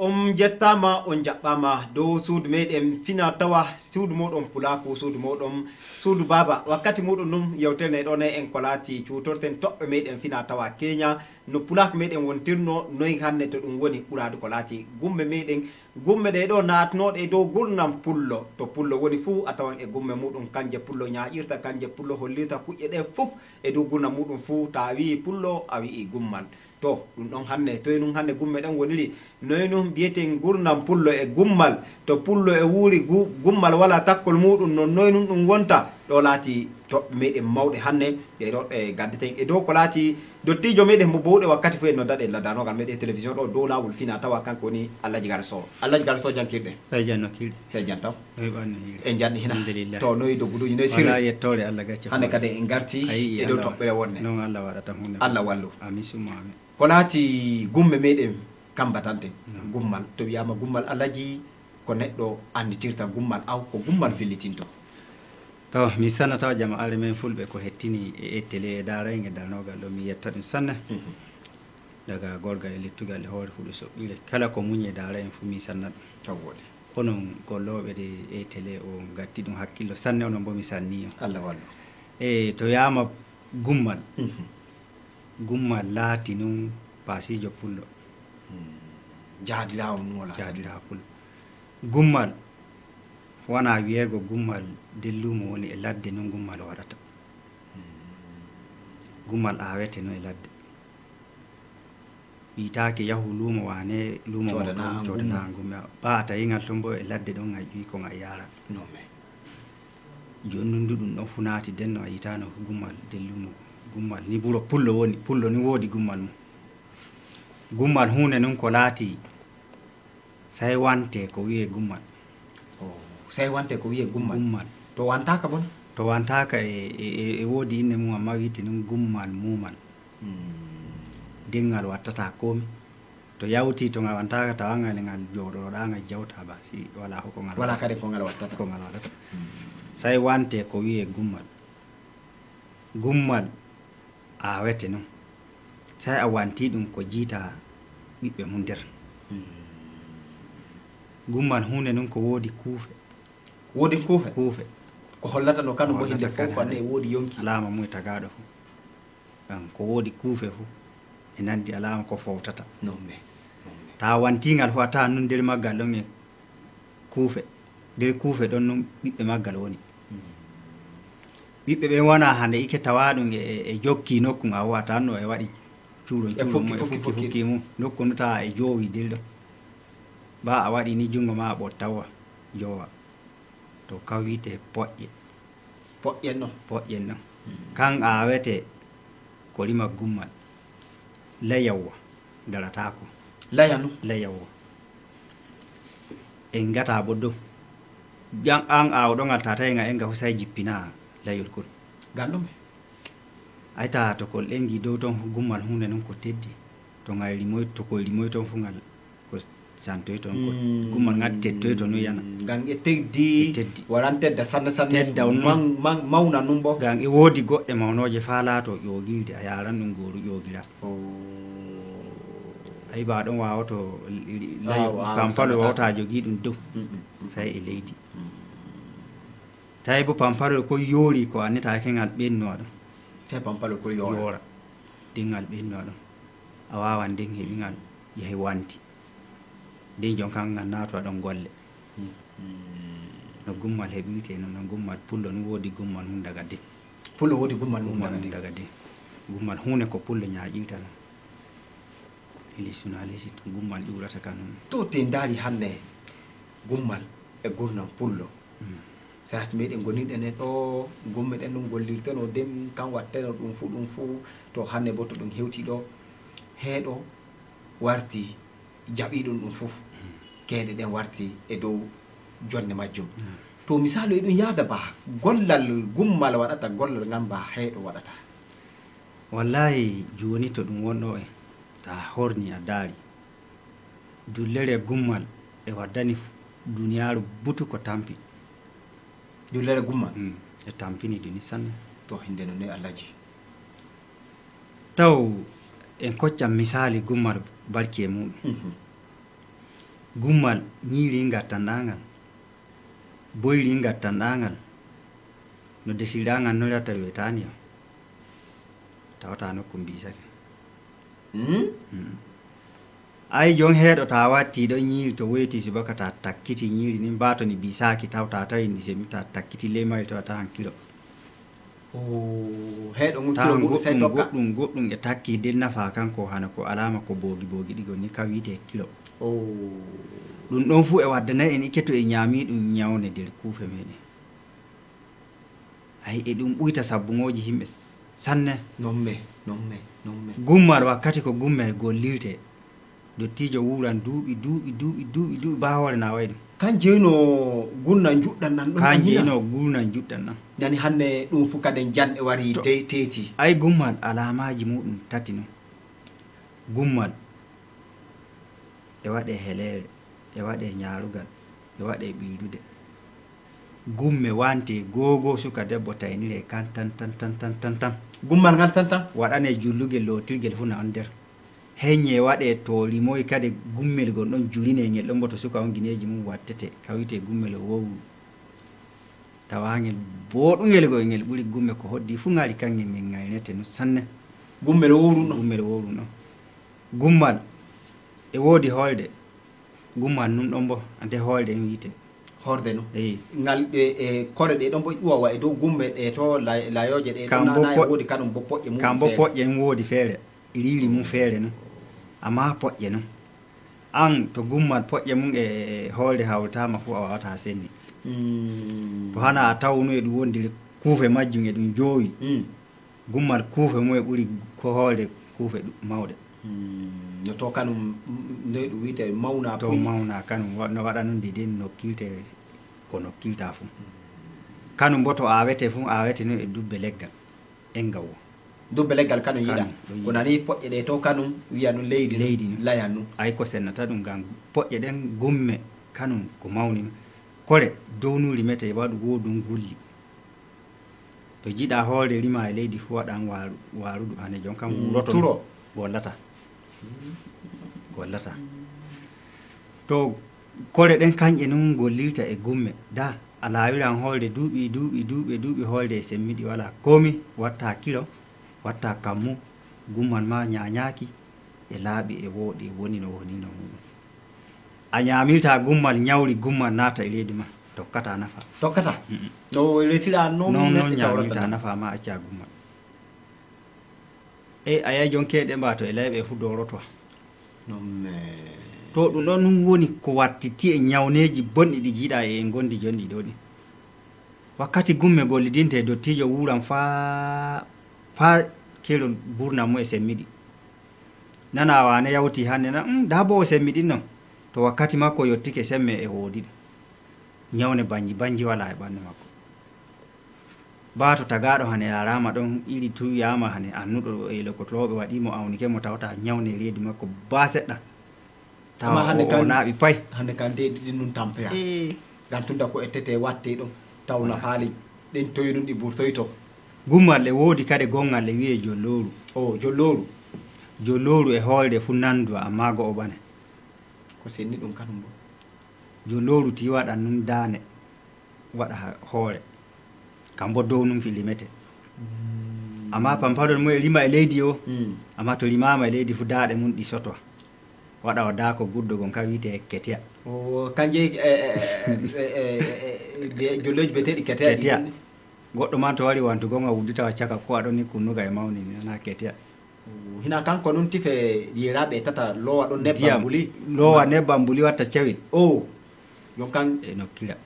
on jettama on jaɓɓama dow suudu meɗen finatawa suudu moɗon pulako suudu moɗon suudu baba wakkati muɗum ɗum yewtere ɗon en ko laati cutorten toɓɓe meɗen finatawa keña no pulako meɗen wontirno noyi hande to ɗum woni ɓuradu ko laati gumme meɗen gumme ɗe ɗo natnoɗe dow gurnam pullo to pullo woni fuu a tawan e gumme muɗum kanje pullo ñaƴirta kanje pullo hollirta kuƴƴe ɗe fof e dow gurnam muɗum fuu ta wi pullo a wi gummal to ɗum ɗon hannde toye ɗum hannde gumme ɗen woniri noyi ɗum mbiyeten gurnam pullo e gummal to pullo e wuuri gummal wala takkol muɗum non noyi ɗum ɗum wonta ɗo laati toɓɓe meɗen mawɗe hannde ɓe ɗo ɓe gaddeten e dow ko laati dottijo meɗen mo bowɗe wakkati fof en noddaɗe ladanogal meɗen télévision ɗo dow lawol finatawa kanko woni Alaji Garson Alaji Garson jankirɗe ey jannokirɗe e jan taw hiire en janɗi hina alhamdulillah to noyi dogguduji noyi wala sirri yettore Allah gacce hannde kadi en garti e dow toɓɓere wonne non Allah waɗata hunde Allah wallu amin summa amin ko laati gumme meɗen kambatante gummal to wiyama gummal Alaji ko neɗɗo anditirta gummal aw ko gummal fellitinto to mi sanata jama'are men fulɓe ko hettini e télé e darayge darnogal ɗo mi yetta ɗum sanne daga gorgal e lettugal e hoore fuɗo soɓɓire kala ko muñi e dara en fu mi sanna ɗum taw woɗi onon golloɓe ɗe e télé o gatti ɗum hakkillo sanne onon bo mi sanni on Allah wallu e to yama gummal gummal laati nun pasijo pullo jaadirawo mum wala jaadira pullo gummal wona wiyego gummal dellumo woni e ladde nun gummal waɗata gummal awete no e ladde witake yahu luumo wane luumo codana gumme ɓa tawigal ton bo e ladde ɗon a ƴuwi kon a yara non mais joni nun du ɗum ɗon fu naati denno a yitano gummal dellumo gummal ni ɓuuro pullo woni pullo ni woodi gummal mum gummal hunde nun ko laati say wante ko wiye gummal sey wante ko wiye gummal to wantaka bon to wantaka e woodi inne mum amma wiite nun gummal mumal dingal wattata komi to yawti to ngal wantaka tawangal e ngal joɗoɗangal jawta ba si wala hoko ngal wala kadi ko ngal wattata ko ngal waɗata say wante ko wiye gummal gummal awete noon say a wanti ɗum ko jiita ɓiɓɓe mum nder gummal hunde noon ko woodi kuufe woodi kuufe kuufe ko hollata no kano bo hinde fof fanne e woodi yonki alama mum e tagaɗo fu ɗam ko woodi kuufe fu e nandi alama ko fowtata non mais ta wantingal fu a tawa nun nder maggal ɗon e kuufe nder kuufe ɗon nun ɓiɓɓe maggal woni ɓiɓɓe ɓen wona hande ike tawa ɗum e jokki nokku a wata no e waɗi cuuɗo fukki mum nokku nu tawa e joowi dilɗo ba a waɗi ni jungo ma a ɓottawa jowa to kan wiyete poƴƴe poƴƴen noon poƴƴen noon kan awete ko rima gummal layawwa daratako laya no layawwa en gata bo dow ƴan an awɗogal tatawiga enga fu say jippina layol kol gandume ayta to kol ɗengi dow ton fu gummal hunde noon ko teddi to ngal rimoy to koye rimoy ton fu ngal ko santoy ton ko gummal ngal tettoy to no yana gan e teddi waran tedda sanne sanne tedda mawna num bo gan e woodi goɗɗe mawnoje fa laato ƴoogirde a yaran ɗum gooru ƴoogira ayi ba ɗon wawato pampalo wawata jogii ɗum dow say e leydi tawi bo pampalo ko yoori ko annetake ngal ɓennoa ɗum sai pampalo ko yoora dingal ɓennoa ɗum a wawan nden heɓingal yahi wanti nden jon kan ngal naatoa ɗon golle no gummal heɓirte noon no gummal pullo no woodi gummal mum daga de pullo woodi gummal mum daga de gummal hunde ko pullo ñaƴirta noon elissunalesi to gummal ƴurata ka noon to te daari hannde gummal e gurnam pullo sarati meɗen gonirɗen e ɗo gumme ɗen ɗum gollirteno ndem kan watteno ɗum fuu to hannde bo to ɗum hewti ɗo heeɗo warti jaɓi ɗum fof keeɗe ɗen warti e dow jonde majjum to misalu e ɗum yaada ba gollal gummal waɗata gollal ngam ba heeɗo waɗata wallahi joni to ɗum wonɗo e ta horni a daari dullere gummal e waddani duniyaru butu ko tampi dullere gummal e tampini duni sanne to hinde no ne Alaji taw en koccam misali gummal barki e muɗum gummal ñiiri ngattanɗangal boyri ngattanɗangal no desiɗangal no retta wetani o tawata nokku mbisake ay jon heeɗo ta watti ɗon ñiiri to woyti subaka ta takkiti ñiiri ni mbato ni bisaki tawta tawi ndi semi ta takkiti ley mari tawata han kilo heeɗo mum kilo muɗum sey tokka goɗɗum e takki del nafa kanko hana ko alama ko bogi ɗigo ni ka wiyete kilo ɗum ɗon fuu e waddanayi en ikketo e ñaami ɗum ñawne nder kuufe meɗen ay e ɗum ɓuyta sabbuŋoji himɓe sanne nomme gummal wakkati ko gummel gollirte dottijo wuran duuɓi bawore na wayi ɗum kan jeyno gurnan juɗɗan nan ɗon kan jeyno gurnan juɗɗan nan nani hande ɗum fu kaden janɗe wari teeti ay gummal alamaji muɗum tati no gummal e waɗe helere e waɗe ñarugal e waɗe ɓildude gumme wante gogo suka debbo taynire kan tan gummal ngal tan waɗane jullugel lotirgel fu na on nder heññe waɗe to limoy kade gummel gon ɗon juline ngel ɗon bo to suka on guineji mum wattete kawite gummel wowu tawangel boɗugel go ngel ɓuri gumme ko hoddi fu ngari kangel ngel ngaynete no sanne gummel wowru ɗon gummal e woodi holde gummal nun ɗon bo ante holde en wiite horde no ngal e kore ɗe ɗon bo ƴuwawa e dow gumme ɗe to layoje ɗe ɗon woodi kanum bo poƴƴe mum kam bo poƴƴe mum woodi feere riri mum feere no amma poƴƴe no an to gummal poƴƴe mum e hoolde hawtama fu a wawata senni to hana a tawnu e ɗum wondiri kuufe majjum e ɗum joowi gummal kuufe mum e ɓuri ko hoolde kuufe mawɗe no to kanum nde ɗum wiyete mawna to mawna kanum no waɗa nun dede nokkilte ko nokkilta fu kanum bo to awete fu awete nun e dubbe leggal enga wo dubbe leggal kanum yiɗa ko nani poƴƴe ɗe to kanum wiya nu leydi layan nu ay ko sennata ɗum gam poƴƴe ɗen gumme kanum ko mawni kore downuri mete waɗu woɗum gulli to jiɗa hoore rima e leydi fu waɗan waruɗu hane jon kam wuroto gollata to kore ɗen kañƴe nun gollirta e gumme da a lawiran hoolde duuɓi hoolde e semmiɗi wala komi watta kilo watta kammu gummal ma ñañaki e laaɓi e wooɗi e woni no muɗum a ñamirta gummal ñawri gummal naata e leydi ma tokkata nafa no resira non ñamirta nafa ma acca gummal a yay jon keeɗe mbato e layɓe fu doroto to ɗum ɗon ɗum woni ko wattiti e ñawneji bonɗi ɗi jiiɗa e gondi jonɗi ɗo ɗi wakkati gumme gollidinte dottijo wuran fa kelol burnam mu e semmiɗi nana wane yawti hande na da bo o semmiɗin non to wakkati makko yottike semme e woodi ñawne banji wala e ɓandu makko bato tagaɗo hane yarama ɗon iri tuyama hane annuɗo e lokotoloɓe waɗimo awnike mo tawata ñawne reedu makko ba seɗɗa tawa o naaɓi pay hande kan deɗiɗin nun tampeya gam tunda ko ettete watte ɗon tawna haali ɗen toynum ɗi ɓurtoyto gummal e woodi kade gongal e wiye jolloru jolloru e hoolde fu nandu amma go o ɓane ko senni ɗum kanum bo jolloru ti waɗa nun dane waɗa hoore kambo dow num fi limete amma pampaɗol mum e rima e leydi o amma to rimama e leydi fu daaɗe mum ɗi soto waɗa o daako guddo gon ka wiyete keteya kanje jolloji beteɗi keteya goɗɗo man to wari wantugonga wudditawa caka ko aɗon ni kunnuga e mawni nana keteya hina kanko nun tife yiraɓe tata lowa ɗon nebbam buli lowa nebbam buli watta cawil yon kan e nokkira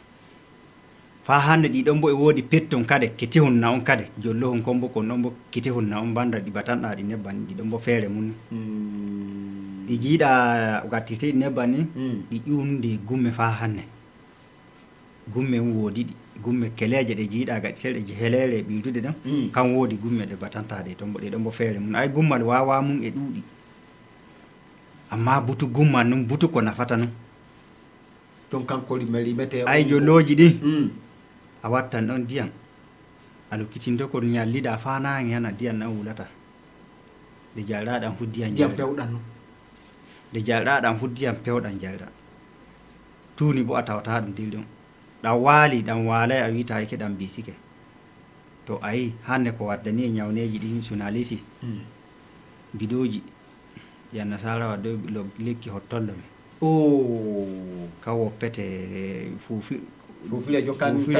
fa hande ɗiɗon bo e woodi petton kade kitihunna on kade jollohun kon bo kon ɗon bo kitihunna on banda ɗi batanɗa ɗi nebban ɗiɗon bo feere mum ɗi jiiɗa gattiteɗi nebban ni ɗi ƴunude gumme fa hande gumme woodi ɗi gumme keleje ɗe jiiɗa gaɗi seɗe helere ɓildude ɗon kan woodi gumme ɗe batantaɗe ton bo ɗeɗon bo feere mum ay gummal wawa mum e ɗuuɗi amma butu gummal num butu ko nafata num ɗon kanko rimete ay jolloji ɗin a wattan ɗon ndiyam a lukkitinto ko ñalliɗa fa nange hana ndiyam ɗan wulata nde jalɗa ɗan fu ndiyam pewɗan nde jalɗa ɗan fu ndiyam pewɗan jalɗa tuuni bo a tawata ɗum dilɗum ɗam waali ɗam waalay a wiita hayke ɗam bisike to ayi hande ko waddani e ñawneji ɗin journaliste bidoji ya nasara wa dow lekki hottolle me ka woppete fufile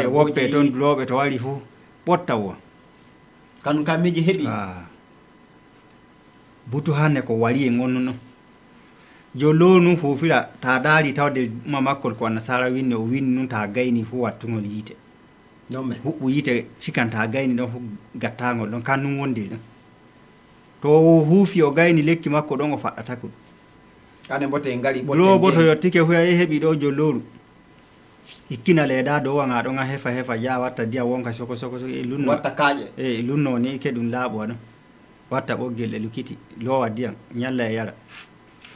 woppe toon looɓe to wari fuu ɓotta wo kanum ka miji heeɓi butu hande ko wari e gonnu noon jo lowru num fufira ta daari tawde uma makkol ko annasara winni o winni nun ta gayni fuu wattugol yiite huɓɓu yiite sikan ta gayni ɗon fu gattagol ɗon kannum wondiri ɗon to huufi o gayni lekki makko ɗon o faɗɗata ko ane bote ngari loobo to yottike fu ayi heɓi ɗo jo lowru ikkina leeda dow wanga ɗon a hefa ja watta ndiyam wonka soko lunno watta kaaƴe e lunno ni ke ɗum laaɓowa ɗon watta ɓoggel e lukiti lowa ndiyam ñalla e yara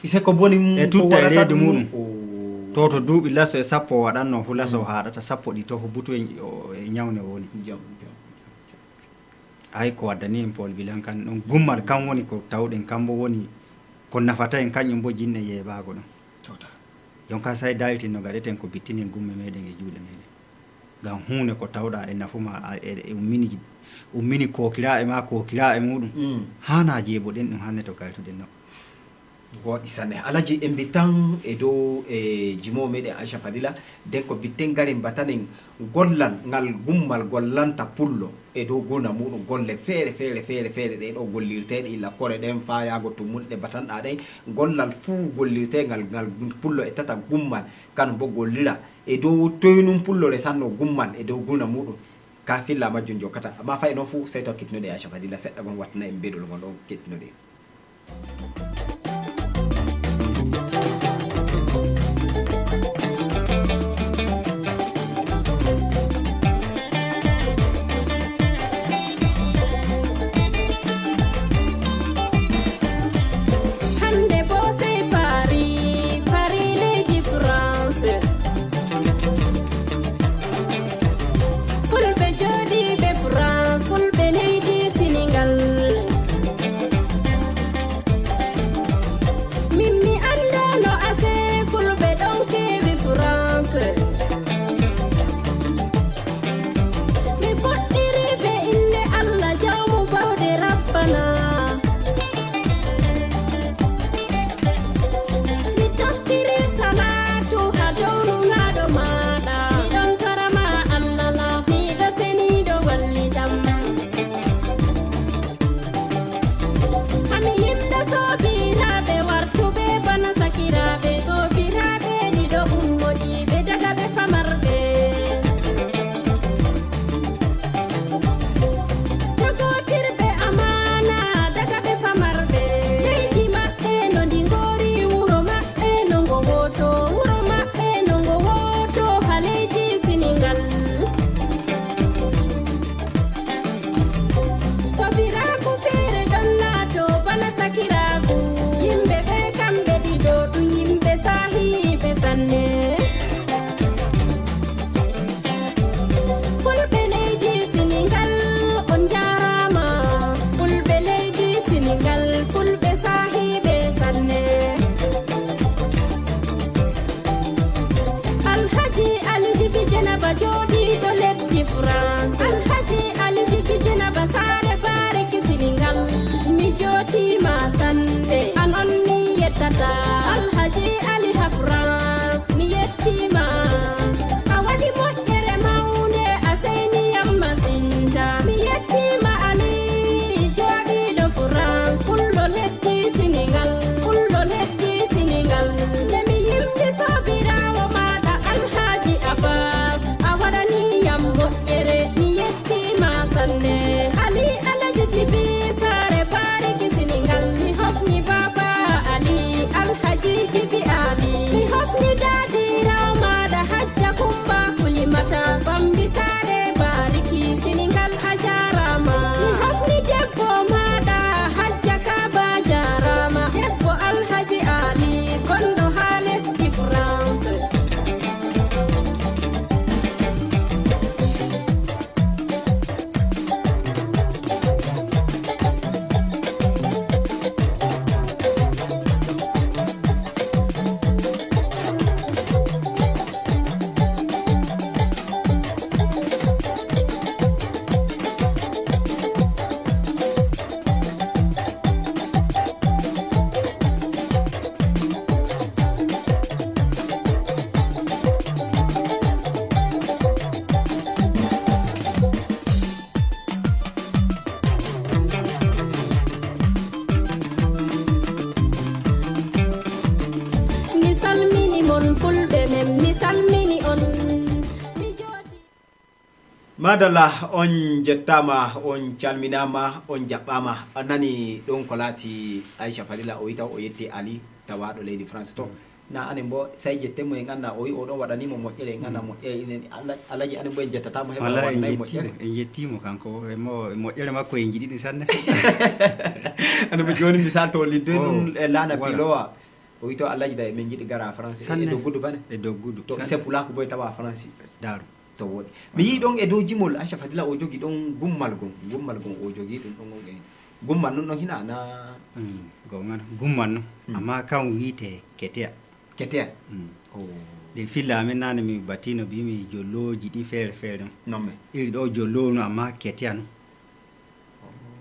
ise ko boni e tutta e reedu muɗum to duuɓi laso e sappo o waɗanno fu laso o haɗata sappo ɗi to ko butu e ñawne woni ay ko waddani en Paul Bilan kan ɗon gummal kan woni ko tawɗen kambo woni ko nafata en kañum bo jinne yeebago ɗon jonka say dayitino gaɗeten ko bittinen gumme meɗen e juuɗe meɗen ngam hunde ko tawɗa e nafuma e ummini kokira e ma kokira e muɗum hana jeeɓoɗen ɗum hannde to kaytuɗen nokku woɗi sanne alaji en mbitan e dow e jimo meɗen Aicha Fadila nden ko bitten garen batanen gollal ngal gummal gollanta pullo e dow gona muɗum golle feere ɗe ɗo gollirteɗe illa kore ɗen fa yago tummuɗe batanɗa ɗen gollal fuu gollirtegal ngal pullo e tata gummal kanum bo gollira e dow toynum pullore sanno gummal e dow gona muɗum ka filla majjum jokkata amma fay noon fuu sey taw kettinoɗe Aicha Fadila seɗɗa gon wattana en beɗol gon ɗon kettinoɗe on fulɓe men mi salmini on. Madalla on jettama on calminama on jaɓɓama a nani ɗon ko laati Aisha Fadila o wita o yetti Ali tawaɗo leydi France to na anen bo say jettemo en ganda o wi oɗon waɗanimo moƴƴere en ganda moƴƴere inen Alaji anen bo en jettatamo heɓa waɗanayi moƴƴere en jettimo kanko mo moƴƴere makko en jiɗi ɗum sanne ane mo joni misal to lidde ɗum e lana pilowa o wi to Alaji da min jiɗi gara France e doggudu bane e doggudu to seppulako boy tawa France daru to woɗi mi yi ɗon e dow jimol Aisha Fadila o jogi ɗon gummal gon o jogi ɗum ɗon on en gummal non ɗon hina na gongan gummal non amma kan wiite keteya ɗin filla amen nane mi batino mbimi jolloji ɗi feere feere non mais iri ɗo jollo no amma keteya no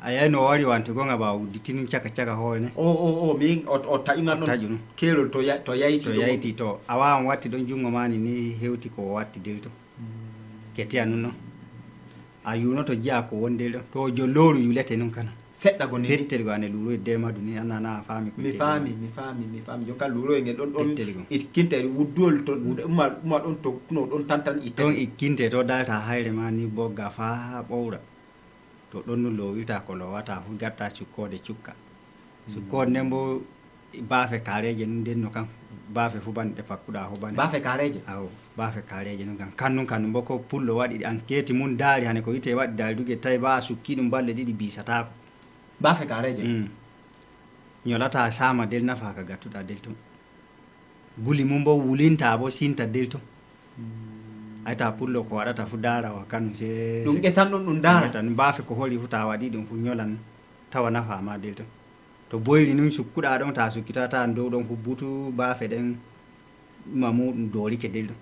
a yayi no wari wanto gonga ɓawa udditini caka hoore ne min o taƴugan ɗon taƴu no keelol to yayti to a wawan watti ɗon jungo mani ni hewti ko watti del to keteya nun no a yunoto jiya ko wondel ɗon to jolloru yulete nun kana seɗɗa go ni pettel go ane luro e demadu ni annana a faami ko mi faami jonka luro e ngel ɗon ikkinte wuddol to umma ɗon to no ɗon tantan itte ɗon ikkinte to dalta hayre ma ni bogga fa ɓowra to ɗon no lowirta ko lowata fu gatta cukkode cukka cukkode nden bo baafe kareje nun ndenno kan baafe fu banɗe pakkuɗa fu bane baafe kareje aw baafe kareje nun kan kannum bo ko pullo waɗi enquête mun daari hane ko wite waɗi daari duge tawi ba sukki ɗum balɗe ɗiɗi bisatako baafe kareje ñolata sama del nafa ka gattuɗa del ton guli mum bo wulinta bo sinta del ton ayta pullo ko waɗata fu daara wa kanu se ɗum ƴetan ɗon ɗum daara tan baafe ko holi fu ta waɗi ɗum fu ñolan tawa nafa ma del ton to boyri nun sukkuɗa ɗon ta sukkitata dow ɗon fu butu baafe ɗen ma muɗum doorike del ɗon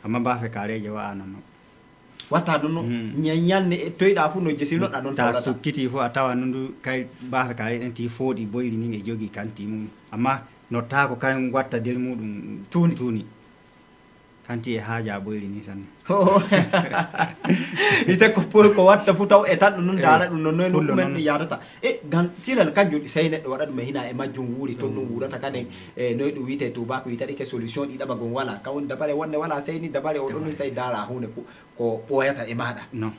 amma baafe kareje wa'anano watta ɗum no ñalne toyɗa fu no jesinoɗa ɗon ta sukkiti fu a tawa nundu kay baafe kareje ɗen ti fooɗi boyri nin e jogi kanti mum amma nottako kan watta del muɗum tuuni kanti e haaja boyri ni sanne ise ko watta fu taw e tan ɗum non daara ɗum nonnoy no ɗumen ɗum yadata e gan tilal kanjum sey neɗɗo waɗa ɗum e hina e majjum wuuri toon ɗum wurata kaden e noy ɗum wiite tubako witata ke solution ɗiɗaɓa gon wala kawon dabare wonde wala sey ni dabare o ɗon sey daara hunde ko ɓoyata e maɗa non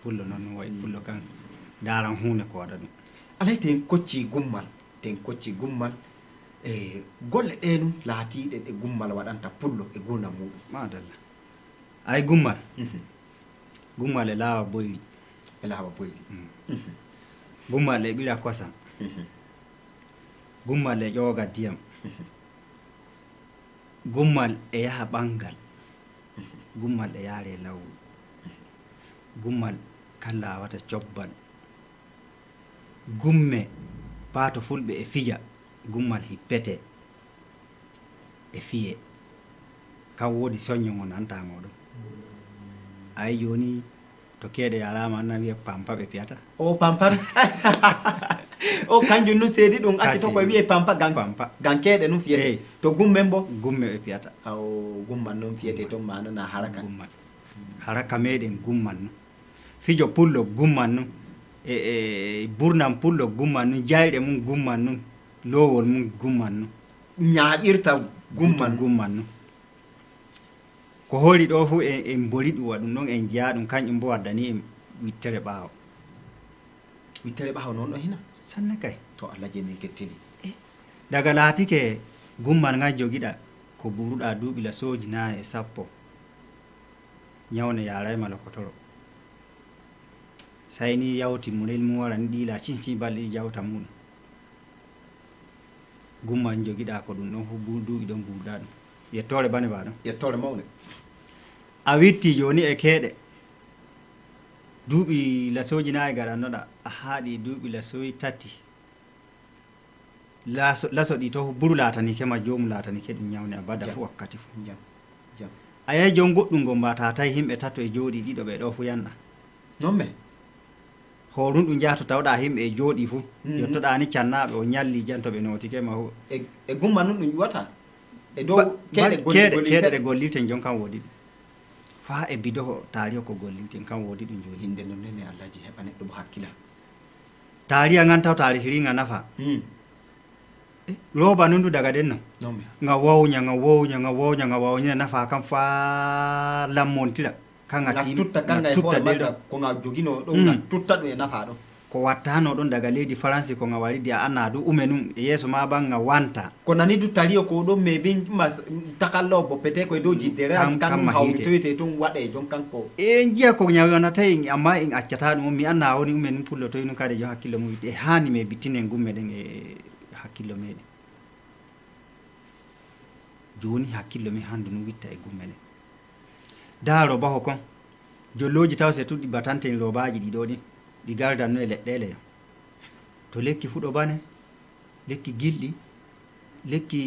pullo noon wayi pullo kan daaran hunde ko waɗa ɗum alay ten kocci gummal e golle ɗe num laatiɗe ɗe gummal waɗanta pullo e gurnam muɗum madalla ay gummal e laawa boyri gummal e ɓira kosam gummal e ƴooga ndiyam gummal e yaha ɓangal gummal e yaare lawru gummal kan laawata cobbal gumme paato fulɓe e fija gummal hippete e fiye kan woodi soññogo nanta moɗon ayi joni to keeɗe yarama anna wiye pampa ɓe piyata o pampa o kanjum nu seedi ɗum acci to koye wiye pampa gan keeɗe num fiyete to gummen bo gumme ɓe piyata aw gumman noon fiyete toon manana haraka gummal haraka meɗen gumman nu fijo pullo gumman nu e burnam pullo gumman nu jayɗe mum gumman nu lowol mum gumman nu ñaaƴirta gumman nu ko holi ɗo fu en mbori ɗum waɗum ɗon en jeeya ɗum kañƴum bo waddani en wittere ɓaawo noon ɗo hina sanne kay to Allah je min kettini daga laatike gummal ngal jogiɗa ko buruɗa duuɓi lasoji 9 e 10 ñawne yarayma lokotoro sayni yawti munel mum wara ni ɗiila cinci balɗe ɗi jawta muɗum gummal jogiɗa ko ɗum ɗon fu duuɓi ɗon buruɗa ɗum yettore bane ba ɗon yettore mawne a witti joni e keeɗe duuɓi lasoji 9 gaɗannoɗa a haaɗi duuɓi lasoji 3 laso ɗi to buru latanike ma jomum latanike ɗum ñawne a badda fu wakkati fu a yahi jon goɗɗum ngo mbata tawi himɓe tato e jooɗi ɗiɗo ɓe ɗo fu yanɗa non me horum ɗum jahto tawɗa himɓe e jooɗi fu yettoɗa ni cannaɓe o ñalli janto ɓe notike ma hu e gumma nun ɗum ƴuwata e dow keeɗe ɗe gollirten jon kan woodi ɗum fa e bido taariya ko gollirten kan woodi ɗum joni hinde non nene Allaji heɓa neɗɗo mo hakkila taariya ngan taw taari siringa nafa roba nun du daga den no non nga wownya nafa kam fa lammontira kan ati tutta kan ay tutta hore de ko nga jogino ɗon nga tutta ɗum e nafa ɗon ko wattano ɗon daga leydi france ko nga waridi a anna du umenum e yeeso ma ban nga wanta ko nani du tariyo ko ɗon mais bin takalla o boppete koye dow jiddere aji kan hawmi toyete toon waɗe jon kanko e jiya ko ñawyona tawi amma en accata ɗum mi anna woni umenum pullo toy num kade jon hakkillo mum e hani me bittinen gummeɗen e hakkillo meɗen joni hakkillo mi hande num witta e gummeɗen da robaho kon jolloji taw se tuɗɗi batanten robaji ɗiɗo ɗin ɗi gardanno e leɗɗele to lekki fuɗo bane lekki gilɗi lekki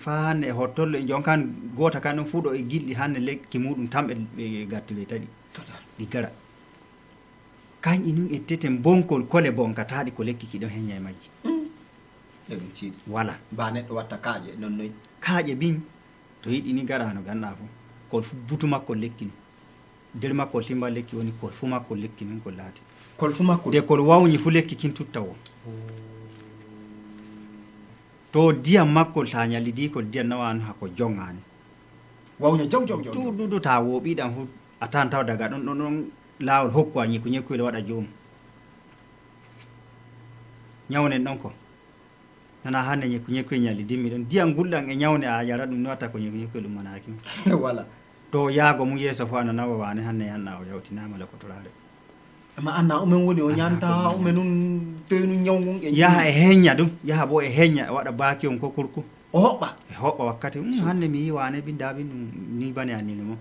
fa hanne e hottollo e jonkan gota kan ɗum fuɗo e gilɗi hanne lekki muɗum tamɓe ɓe gartire taɗi ɗi gara kañƴi nun etteten bonkol kole bonkataɗi ko lekki kiɗon heñña e majji e ɗum ciiɗi voilà ba neɗɗo watta kaaƴe non noyi kaaƴe bin to yiɗi ni gara no ganduɗa fo kol butu makkol lekki ni nder makkol timbal lekki woni kol fu makkol lekki nun kol laati kol fu makko de kol wawñi fu lekki kin tutta wo to diyam makkol ta ñallidi kol diyam nawano hako jongani wawña jaw ɗuɗuɗu ta woɓiɗam fu a tan taw daga ɗon ɗon lawol hokku a ñikku ñekkuyel waɗa jomum ñawnen ɗon ko nana hande ñekku ñekkuyel ñallidinmi ɗon diyam gulɗam e ñawne a yara ɗum no watta ko ñekku ñekkuyel ɗum manaki voilà to yaago mum yeeso fo ana nawa wane hanne yanna o yawtinama la kotorare amma anna umen woni o ñanta umen nun toynu ñawgun e yaha e heñña ɗum yaha bo e heñña e waɗa baaki on ko kurku o hoɓɓa e hoɓɓa wakkati hande mi yi wane bindaɓi ɗum ni bane annini mo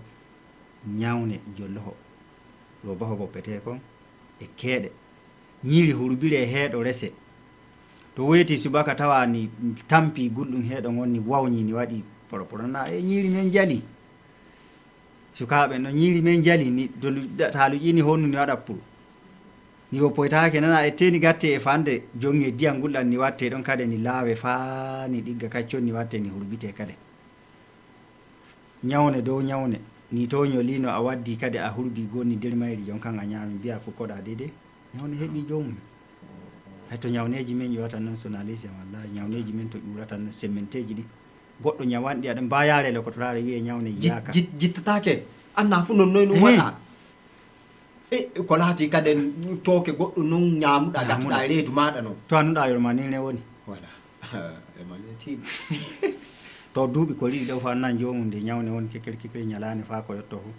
ñawne jolloho robaho boppete kon e keeɗe ñiiri hurbire e heeɗo rese to weyti subaka tawa ni tampi gulɗum heeɗo gon ni wawñi ni waɗi poroporona e ñiiri men jali sukaɓe no ñiiri men jali ni ta luƴini honnu ni waɗa pour ni woppoytake nana e teni gatte e fande jonge diyam gulɗam ni watte ɗon kade ni laawe fa ni ɗigga kaccon ni watte ni hurbite kade ñawne dow ñawne ni to ñolino a waddi kade a hurbi gonni nder mayri jon kan a ñaami mbiya fukkoɗa dede ñawne heeɓi jomum hayto ñawneji men ƴiwata noon sonalisi wallahi ñawneji men to ƴurata no semmenteji ɗi goɗɗo ñawanɗi aɗa mbayarele kotorare wiye ñawne yiyaka jittatake anna fu non noy ɗum waɗa e ko laati kadi tooke goɗɗo noon ñaamuɗa gattuɗa e reedu maɗa noon to annuɗa yorma nine woni voilà emane tiiɗi to duuɓi ko riɗi ɗo fa nan jomum nde ñawne woni kekel ñalani fa ko yetto fu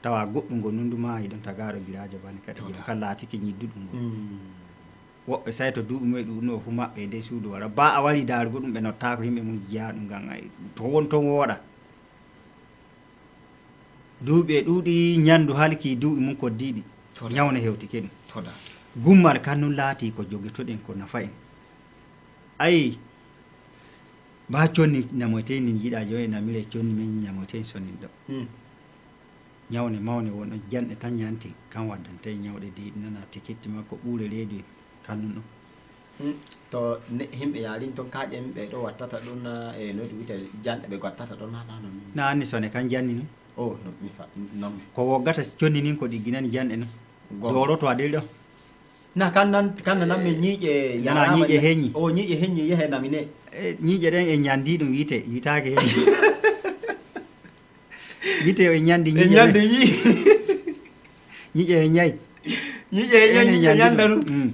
tawa goɗɗum ngo nunduma yiɗon tagaɗo guirajo bane kadi kan laatiki ñidduɗum ngo woɓɓe say to duuɓi mumen ɗuɗno fu maɓɓe e nde suudu wara ba a wari darugo ɗum ɓe nottako yimɓe mum jiya ɗum gan to won toon wooɗa duuɓi e ɗuuɗi ñandu halki duuɓi mum koddiɗi ñawne hewtike ɗum gummal kannum laati ko jogitoɗen ko nafa en ayi ba conni namoyten ni jiiɗa jo e namire conni men ñamoyten sonin ɗo ñawne mawne wonɗo janɗe tan ñanti kan waddante ñawɗe di nana tiketti makko ɓuure reedu kannum ɗum to himɓe yaarin toon kaaƴe ɓe ɗo wattata ɗum e noɗi wiyte janɗe ɓe wattata ɗon haɗa non na anni sone kan janni num o mi fa non ko woggata conni nin ko ɗigginani janɗe num doroto a ɗel ɗo na kannanan min ñiiƴe nana ñiiƴe heññi o ñiiƴe heññi yehe namine ñiiƴe ɗen en ñandi ɗum witake heññi wite en ñandi ñande yi ñiiƴe e ñayi ñiiƴe e ñayi ñiiƴe ñanda ɗum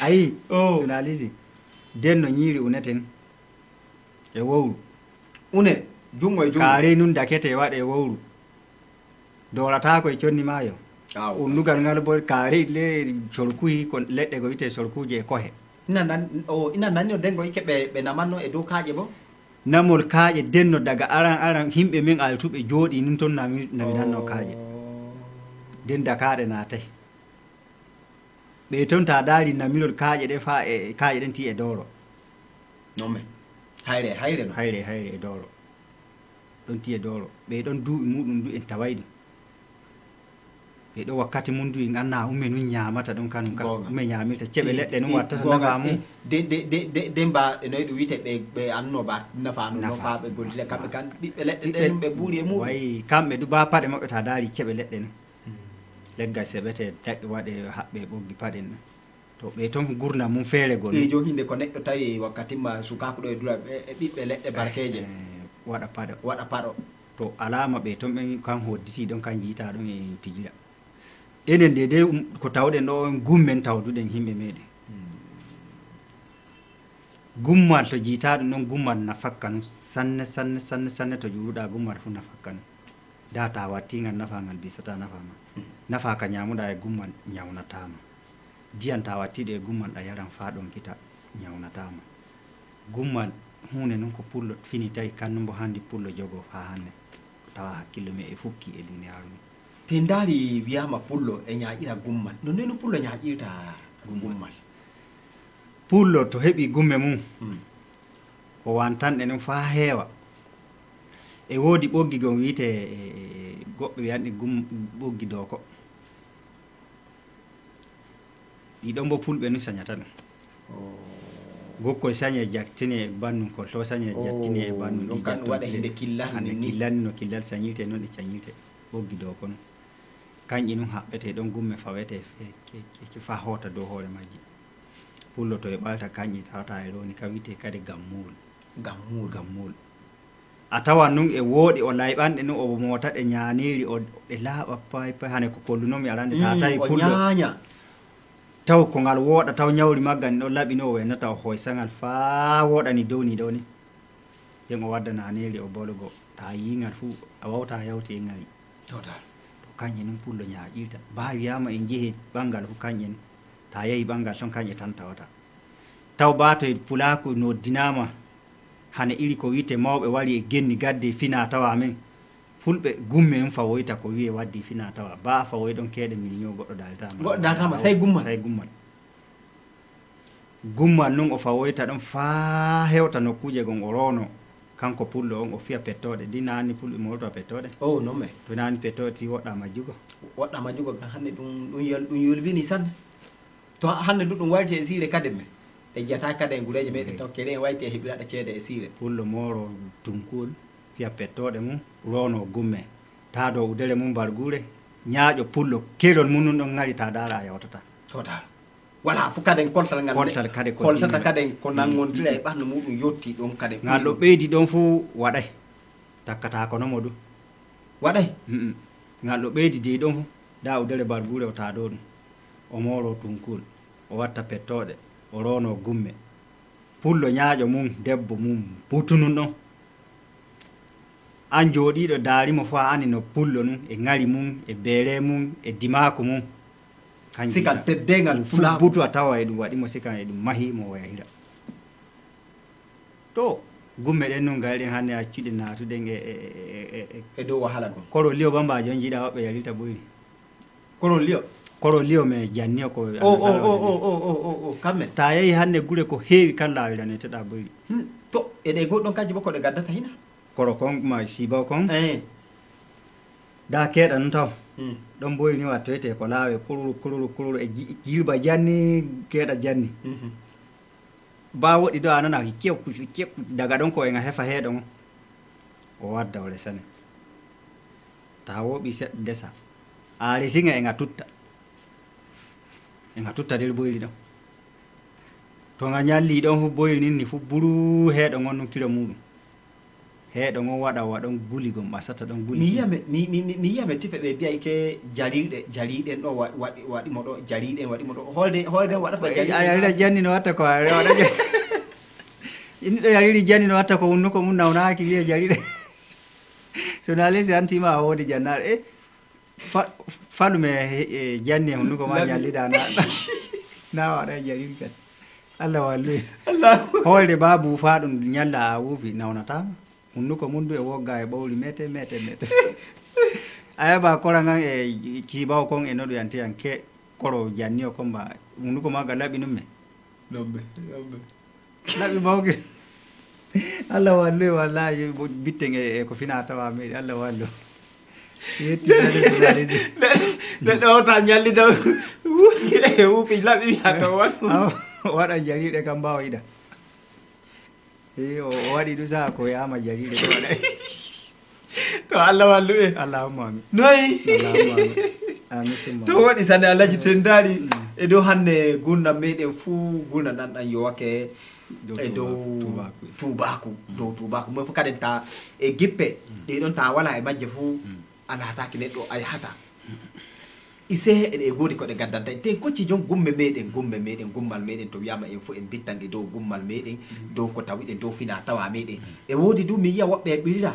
ayi journaliste denno ñiiri uneten e wowru une jungo e jungo kaare nun dakete waɗe e wowru dorata koye conni mayo unnugal ngal bo kaare le sorkuyi ko leɗɗe ko wiyete sorkuje e kohe ina nanni o dengo yike ɓe namanno e dow kaaƴe bo namol kaaƴe denno daga aran himɓe min altuɓe jooɗi nun toon naminanno kaaƴe den dakaɗe naatay ɓe toon ta daari namirol kaaƴe ɗe fa e kaaƴe ɗen ti e dowro non men hayre no hayre e dowro ɗon ti e dowro ɓe ɗon duuɓi muɗum du en taway ɗum ɓe ɗo wakkati mum du en anna umme nun ñamata ɗum kanum ka umme ñamirta ceɓe leɗɗe nun wattata nafa mum de mba noyi ɗum wiyete ɓe anno ba nafa no noon fa ɓe gollire kamɓe kan ɓiɓɓe leɗɗe ɗen ɓe ɓuuri e muɗum wayi kamɓe du ba paɗe maɓɓe ta daari ceɓe leɗɗe ne leggal seɓete daƴƴe waɗe haɓɓe ɓoggi paɗen ɗum to ɓe ton gurna mum feere gol e jo hinde ko neɗɗo tawi wakkati ma sukaku ɗo e dura e ɓiɓɓe leɗɗe barkeje waɗa paɗo to alama ɓe ton ɓen kan hodditi ɗon kan jiita ɗon e pijira enen de ko tawɗen ɗo gummen tawduɗen himɓe meɗen gummal to jiitaɗum ɗon gummal nafakka nu sanne to juuruɗa gummal fu nafakka nu data wattigal nafagal bisata nafama nafa ka ñamuɗa e gummal ñawnatama diyan ta wattiɗo e gummal ɗa yaran fa ɗon kita ñawnatama gummal hunde noon ko pullo fini tawi kannumbo handi pullo jogo fa hande tawa hakkille me e fukki e duniyaru ni te ndaari wiyama pullo e ñaaƴira gummal no ndeno pullo ñaaƴirta gummal pullo to heɓi gumme mum o wantanɗe noon fa heewa e woodi ɓoggi gon wiite goɓɓe wiyanɗi ɓoggi dooko ɗiɗon bo pulɓe nu sañata ɗum gokkoy sañe jaktini e bannum kol to sañe jaktini e bannum ɗum kan waɗa hinde hande killani no killal sañirte noon ɗi cañirte ɓoggi dooko nu kañƴi nun haɓɓete ɗon gumme fawete fa hoota dow hoore majji pullo to e ɓalta kañƴi tawata e roni kam wite kadi gammul a tawan nun e wooɗi o layɓanɗe nun o mootaɗe ñaniri ɗe laaɓa pay hane ko kollunomi arande ta tawi pullo taw ko ngal wooɗa taw ñawri magga ni ɗon laɓino o wennata o hoysagal faa wooɗani dow ni ɗo ni nden o wadda naniri o bolgo ta yingal fuu a wawta yawti e ngari to kañƴe nun pullo ñaaƴirta ba wiyama en jeehi ɓangal fu kañƴe ni ta yeehi ɓangal ton kañƴe tan tawata taw bato e pulaku noddinama hane iri ko wiite mawɓe wari e genni gadde finatawa men fulɓe gumme en fawoyta ko wiye waddi finatawa ba fawoy ɗon keeɗe million goɗɗo daltama say gummal gummal nun o fawoyta ɗon faa hewta nokkuje gon o rono kanko pullo on o fiya pettoɗe ɗi nani pulɓe mowto pettoɗe non me to nani pettoɗe ti woɗɗa majjugo kan hande ɗum yolbini sanne to hande ɗum warti e siire kade me e jiyata kade e gureje meɗen taw kede en wayti e heɓiraɗa ceede e siire pullo moro tunkul fiya pettoɗe mum rono gumme ta dow udere mum bargure ñaaƴo pullo kelol mum nun ɗon ngari ta dara a yawtata total wala fu kaden koltal kade koltata kaden ko nangontira e ɓandu muɗum yotti ɗon kade ngal ɗo ɓeydi ɗon fu waɗay takkata ko nomo ɗum waɗay ngal ɗo ɓeydi de ɗon fu da udere bargure o ta dow ɗum o moro tunkul o watta pettoɗe o rono gumme pullo ñaaƴo mum debbo mum butunun ɗon an jooɗiɗo daarimo fo a ani no pullo nun e ŋari mum e beere mum e dimaku mum sikan teddegal butu a tawa e ɗum waɗimo sikan e ɗum mahimo o yahira to gumme ɗen nun gayɗen hannde accuɗe natuɗen e dow wahala gon koro liyo bambaji on jiiɗa woɓɓe yarirta ɓoyri koro liyo me janniyo ko kamme ta yehi hannde gure ko heewi kan lawiraneteɗa ɓoyri to eɗe goɗɗon kanji bo koɗe gaddata hina koro kon ma sibaw kon da keeɗa nun taw ɗon boyri ni wattoyte ko laawe kururu e jilba janni keeɗa janni ba woɗi ɗo a nana kekku daga ɗon ko en a hefa heeɗo on o wadda o resane ta woɓi seɗɗo ndesa a resiga en a tutta nder boyri ɗon to nga ñalli ɗon fu boyri nin ni fu buru heeɗo on ɗum kilo muɗum heeɗo on waɗa waɗon guli gon ɓasata ɗon guli mi yiyame tife ɓe mbiyay ke jariɗen ɗo waɗimo ɗo jariɗen waɗimo ɗo holde waɗata a yarira janni no watta ko waɗa ini ɗo yariri janni no watta ko hunnuko mum nawnaki wiye jariɗe so na lesi antima a woodi jannaɗo falume janni e hunnuko ma ñalliɗa na waɗa jariri kadi allah walluye holde babu fa ɗum ñalla a wuufi nawnatama hunnuko mum du e wogga e ɓowli mete a heɓa kora ngan e cibaw kon e noɗo yantiyan ke koro janni o kon mba hunnuko maga laɓi num me laɓi mawki allah walluye wallahi bitten e ko finatawa meɗi allah wallu yetti neɗɗo wota ñallida e wuufi laɓi wiya ka waɗa jariɗe kam mbawa yiɗa o waɗi ɗum saha ko yama jariɗe ɗo waɗay to allah wallu allahumma amin noyi allahumma amin amin to waɗi sane alaji ten daari e dow hannde gurnam meɗen fuu gurnam ɗan ɗan yowake e dow tubaku dow tubaku moy fof kadi ta e gippe ɗiɗon ta wala e majje fuu a laataki neɗɗo a yahata ise e godi ko ɗe gaddanta te kocci jon gummal meɗen to wiyama en fof en bittan e dow gummal meɗen dow ko tawiɗen dow finatawa meɗen e woodi du mi yiya woɓɓe e ɓirira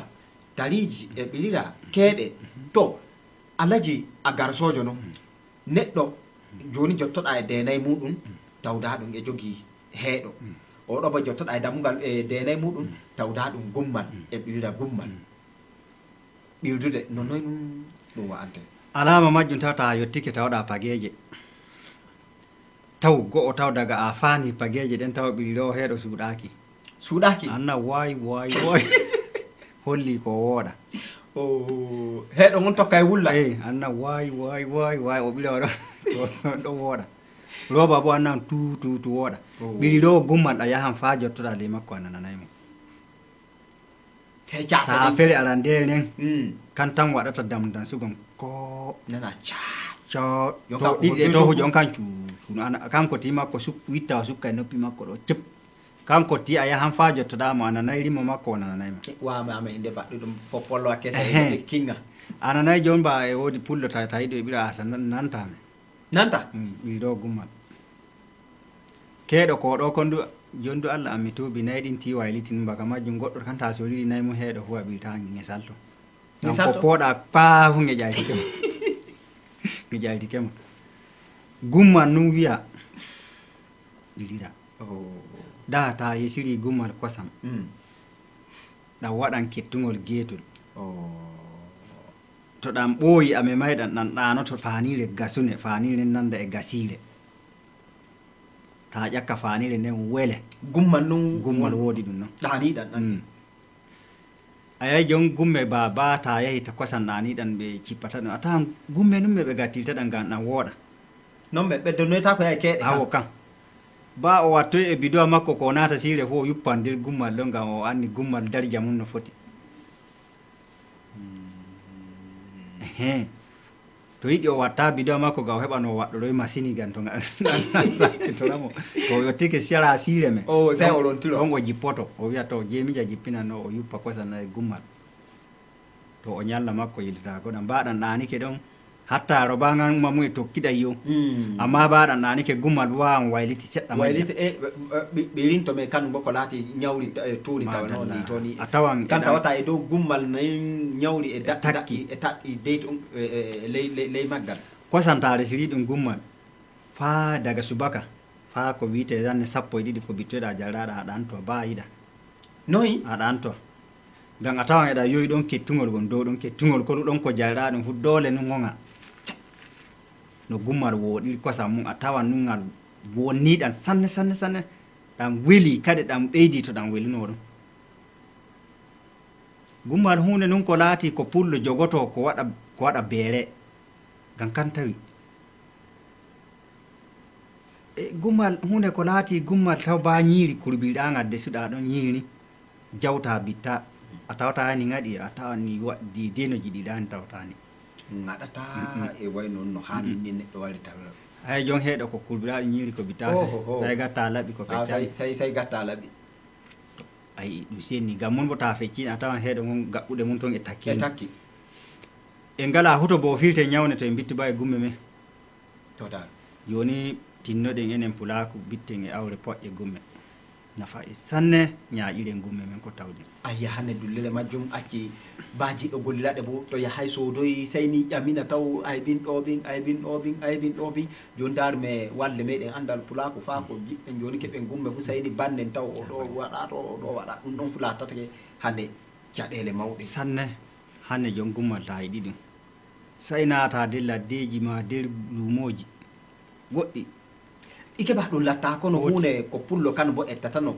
dariji e ɓirira keeɗe to alaji a garsojo no neɗɗo joni jottoɗa e denayi muɗum tawda ɗum e jogii heeɗo oɗo bo jottoɗa e dammugal e denayi muɗum tawda ɗum gummal e ɓirira gummal ɓirdude no noy ɗum wa'ante alama majjum taw ta yettike tawɗa pageje taw go'o taw daga a faani pageje ɗen taw ɓiriro heeɗo suuɗaki anna wayi holli ko wooɗa heeɗo ngon tokka e wulla anna wayi o ɓira ɗo wooɗa roba bo annan tu wooɗa ɓiriro gummal a yahan fa jottoɗa ley makko a nananaymo sa fere arandere nden kan tan waɗata damdan sugon ko nana to ɗiɗi to hujo on kan cuuno kanko ti makko witta o sukka e noppi makko ɗo cep kanko ti a yahan fa jottoɗamo a nanayirimo makko o nananayma wamama inde baɗɗo ɗum popollo a kesa e kinga a nanayi joni ba e woodi pullo tawi ɗo e ɓira asa nantame nanta ɓiriɗo gummal keeɗo ko ɗo kon du joni du Allah ammi tuubi nayi ɗin ti waylitin baka majjum goɗɗo kan ta soriri nayi mum heeɗo fu a ɓirta ngesal to ngam ko pooɗa paafu ngeƴaytike mo gummal num wiya ɓirira da ta yesiri gummal kosam ɗam waɗan kettugol geetol to ɗam ɓooyi ame mayɗan ɗan ɗanoto fanire gasune fanire nanda e gasire ta ƴakka fanire nden wele gummal woodi ɗum noon ɗaniɗan ɗan a yahi jon gumme ba ta yahi ta kosan ɗaniɗan ɓe cippata ɗum a tawan gumme num ɓe gattilta ɗan ngam ɗan wooɗa non ɓe ɓeddonoyta ko yahi keeɗe hawo kan ba o wattoy e bidowa makko ko naata siire fof o yuppan nder gummal ɗo ngam o anni gummal darja mum no foti to yiɗi o watta bidowa makko ga o heɓano o waɗɗoroy masini gan to sakkitoramo to yottike sera siire me sey o rontiro on o jippoto o wiya to jemija jippinanno o yuppa kosanna e gummal to o ñalla makko yildata goɗam mbaɗan ɗanike ɗon hatta robagan mamu e tokkiɗa yo amma mbaɗan ɗanike gummal wawan wayliti seɗɗa wayliti ɓirin to me kanum bo ko laati ñawri tuuri tawa noon ni to ni a tawan kan tawata e dow gummal nayi ñawri e takki e taɗɗi dey ɗum ley maggal kosantare siri ɗum gummal fa daga subaka fa ko wiite zanne 12 ko bittoɗa jarraɗa aɗa anto ba yiɗa noyi aɗa anto ngam a tawan eɗa yoyi ɗon kettugol gon dow ɗon kettugol ko ɗum ko jarɗa ɗum fu doole nu gonga no gummal woɗiri kosam mum a tawan nun ngal wonniɗan sanne ɗam weli kadi ɗam ɓeydi to ɗam welino ɗum gummal hunde nun ko laati ko pullo jogoto ko waɗa beere ngam kan tawi gummal hunde ko laati gummal taw ba ñiiri kurbiɗangal desuɗa ɗon ñiiri jawta bitta a tawata ni ngaɗi a tawan ni waɗi deno jiɗiɗani tawtani ngaɗata e way noon no haani ni neɗɗo wari tawa hay jon heeɗo ko kulbiraɗo ñiiri ko bittake say gatta laɓi ko feccani say gatta laɓi ayi ɗum senni gam mun bo ta feccini a tawan heeɗo mum gaɓɓuɗe mum toon e takki e ngala huto bo firte ñawne to e bitti ba e gumme men total joni tinnoɗen enen pulaku bitten e awre poƴƴe gumme nafa e sanne ñaaƴiren gumme men ko tawde ayya hande dullele majjum acci bajiɗo golliraɗe bo to yahay sodoyi sayni ƴamina taw aybin ɗoɓin joni darume walle meɗen andal pulaku fa ko jiɗɗen joni keɓen gumme fu sayni bannen taw oɗo waɗa to oɗo waɗa ɗum ɗon fu latatake hande caɗele mawɗe sanne hande jon gummal ta yiɗi ɗum say naata nder laddeji ma nder lumoji goɗɗi ikeɓa ɗum latta kono hunde ko pullo kan bo ettatano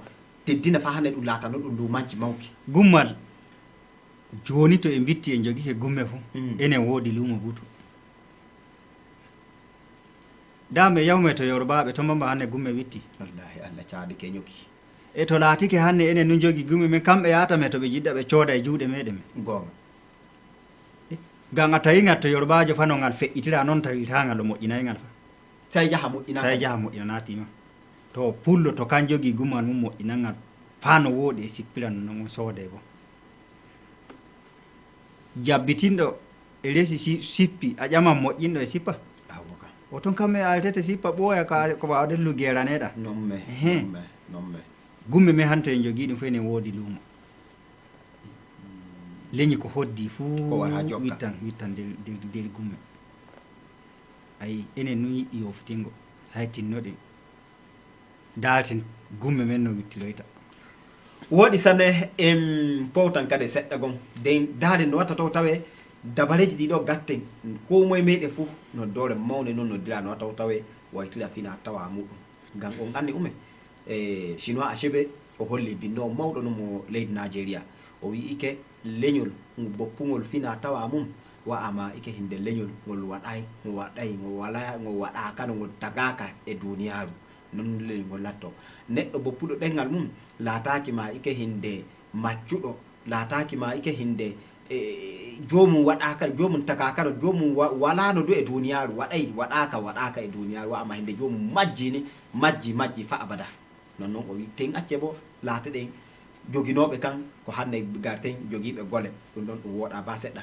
teddina fa hande ɗum latano ɗum lumanji mawki gummal joni to e bitti e jogike gumme fu enen woodi lumo butu dame yawme to yorbaɓe to mamba hande gumme witti wallahi Allah caadi ke ñoki e to laatike hande enen nun jogi gumme men kamɓe yatame to ɓe jiɗɗa ɓe cooda e juuɗe meɗen men gonga ngam a tawi ngal to yorbajo fa no ngal feƴƴitira noon tawitangal o moƴƴinaygal fa sai jaha moƴƴina sai jaha moƴƴina natima to pullo to kan jogi gumal mum moƴƴinanga fano woɗi e sippiran no mo soode bo jabbitinɗo e resi sippi a ƴaman moƴƴinɗo e sippa o ton kam e altete sippa ɓooya ko wawɗellu geraneɗa nomme gumme me hanto en jogui ɗum fof ene woodi luumo leñi ko hoddi fuu wittan nder gumme ayi enen nun yiɗɗi yoftingo hay tinnoɗen dalten gumme men no wittiloyta woɗi sanne en powtan kadi seɗɗa gon den daade no watta taw tawe dabareji ɗiɗo gatten ko moye meɗe fuu no dore mawne noon noddira no watta tawe waytira fina tawa muɗum ngam on andi ume e chinois achebe o holli binnowo mawɗo no mo leydi nigéria o wi ike leñol boppugol fina tawa mum wa'ama ike hinde leñol ngol ngol waɗaka no ngol tagaka e duniyaru non leñol ngol latto neɗɗo boppuɗo ɗengal mum laataki ma ike hinde maccuɗo laataki ma ike hinde jomum waɗaka jomum tagakano jomum walano do e duniyaru waɗaka e duniyaru wa'ama hinde jomum majji fa abada non o wi ten acce bo laateɗen joginoɓe kan ko hande garten jogiɓe gole ɗum ɗon ɗum woɗa ba seɗɗa